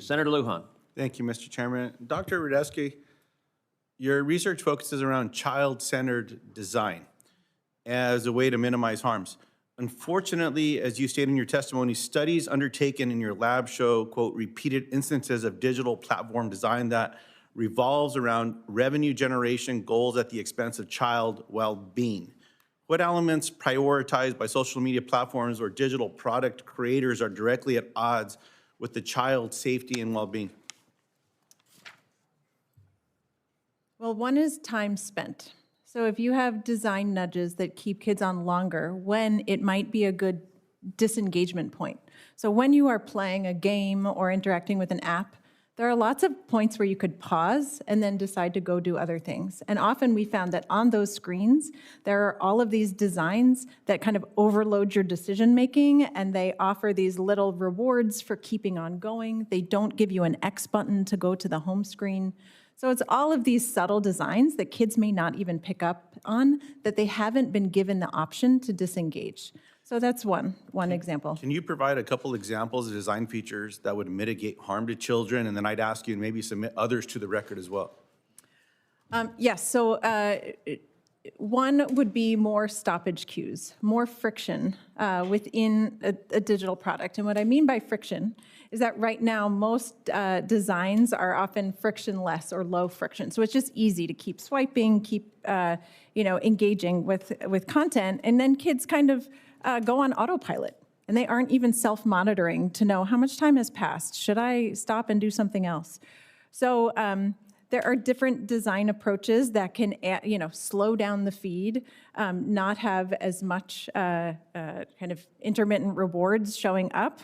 Senator Luján. Thank you, Mr. Chairman. Dr. Rudetsky, your research focuses around child-centered design as a way to minimize harms. Unfortunately, as you stated in your testimony, studies undertaken in your lab show, quote, repeated instances of digital platform design that revolves around revenue generation goals at the expense of child well-being. What elements prioritized by social media platforms or digital product creators are directly at odds with the child's safety and well-being? Well, one is time spent. So if you have design nudges that keep kids on longer, when it might be a good disengagement point. So when you are playing a game or interacting with an app, there are lots of points where you could pause and then decide to go do other things. And often we found that on those screens, there are all of these designs that kind of overload your decision making, and they offer these little rewards for keeping on going. They don't give you an X button to go to the home screen. So it's all of these subtle designs that kids may not even pick up on, that they haven't been given the option to disengage. So that's one example. Can you provide a couple examples of design features that would mitigate harm to children? And then I'd ask you to maybe submit others to the record as well. Yes, so one would be more stoppage cues, more friction within a digital product. And what I mean by friction is that right now most designs are often frictionless or low friction. So it's just easy to keep swiping, keep engaging with content, and then kids kind of go on autopilot. And they aren't even self-monitoring to know how much time has passed. Should I stop and do something else? So there are different design approaches that can, slow down the feed, not have as much kind of intermittent rewards showing up,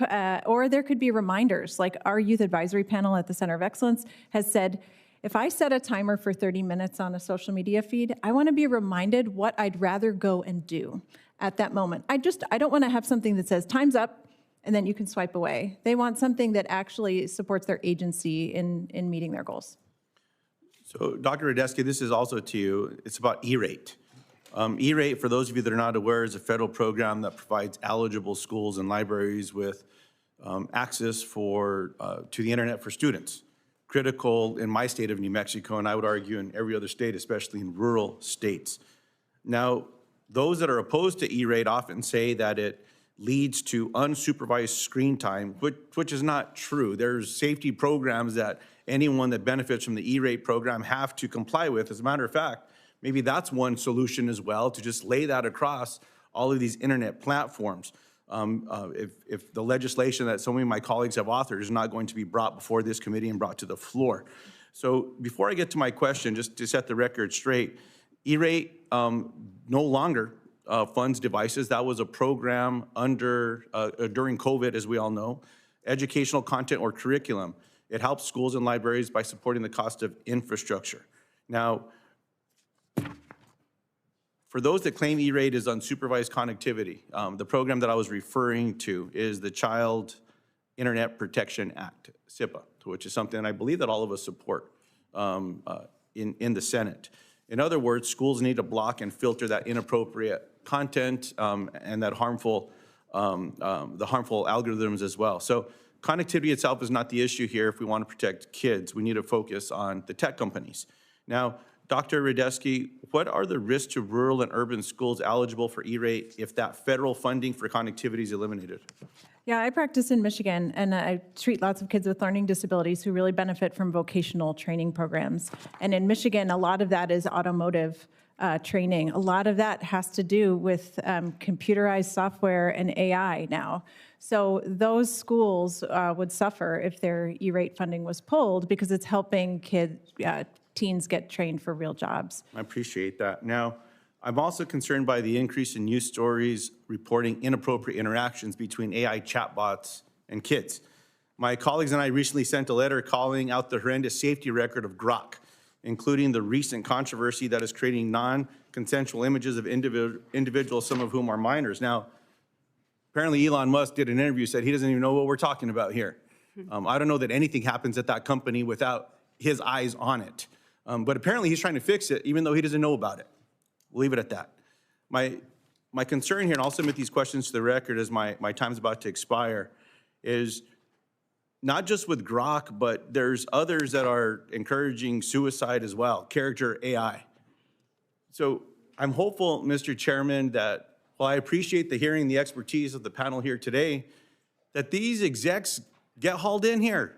or there could be reminders. Like our youth advisory panel at the Center of Excellence has said, if I set a timer for 30 minutes on a social media feed, I want to be reminded what I'd rather go and do at that moment. I don't want to have something that says time's up and then you can swipe away. They want something that actually supports their agency in meeting their goals. So, Dr. Rudetsky, this is also to you. It's about E-rate. E-rate, for those of you that are not aware, is a federal program that provides eligible schools and libraries with access to the internet for students. Critical in my state of New Mexico, and I would argue in every other state, especially in rural states. Now, those that are opposed to E-rate often say that it leads to unsupervised screen time, which is not true. There's safety programs that anyone that benefits from the E-rate program have to comply with. As a matter of fact, maybe that's one solution as well, to just lay that across all of these internet platforms. If the legislation that so many of my colleagues have authored is not going to be brought before this committee and brought to the floor. So before I get to my question, just to set the record straight, E-rate no longer funds devices. That was a program during COVID, as we all know, educational content or curriculum. It helps schools and libraries by supporting the cost of infrastructure. Now, for those that claim E-rate is unsupervised connectivity, the program that I was referring to is the Child Internet Protection Act, CIPA, which is something I believe that all of us support in the Senate. In other words, schools need to block and filter that inappropriate content and that the harmful algorithms as well. So connectivity itself is not the issue here. If we want to protect kids, we need to focus on the tech companies. Now, Dr. Rudetsky, what are the risks to rural and urban schools eligible for E-rate if that federal funding for connectivity is eliminated? Yeah, I practice in Michigan, and I treat lots of kids with learning disabilities who really benefit from vocational training programs. And in Michigan, a lot of that is automotive training. A lot of that has to do with computerized software and AI now. So those schools would suffer if their E-rate funding was pulled because it's helping teens get trained for real jobs. I appreciate that. Now, I'm also concerned by the increase in news stories reporting inappropriate interactions between AI chatbots and kids. My colleagues and I recently sent a letter calling out the horrendous safety record of Grok, including the recent controversy that is creating non-consensual images of individuals, some of whom are minors. Now, apparently Elon Musk did an interview, said he doesn't even know what we're talking about here. I don't know that anything happens at that company without his eyes on it. But apparently he's trying to fix it, even though he doesn't know about it. We'll leave it at that. My concern here, and I'll submit these questions to the record as my time's about to expire, is not just with Grok, but there's others that are encouraging suicide as well, character AI. So I'm hopeful, Mr. Chairman, that while I appreciate the hearing, the expertise of the panel here today, that these execs get hauled in here.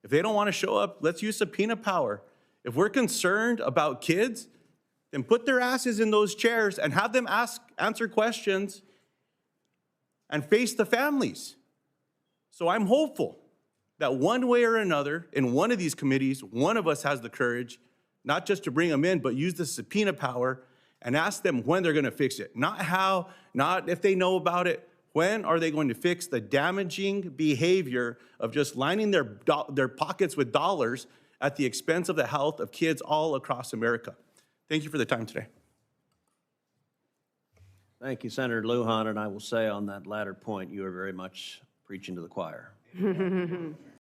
If they don't want to show up, let's use subpoena power. If we're concerned about kids, then put their asses in those chairs and have them answer questions and face the families. So I'm hopeful that one way or another, in one of these committees, one of us has the courage, not just to bring them in, but use the subpoena power and ask them when they're going to fix it. Not how, not if they know about it. When are they going to fix the damaging behavior of just lining their pockets with dollars at the expense of the health of kids all across America? Thank you for the time today. Thank you, Senator Luján, and I will say on that latter point, you are very much preaching to the choir.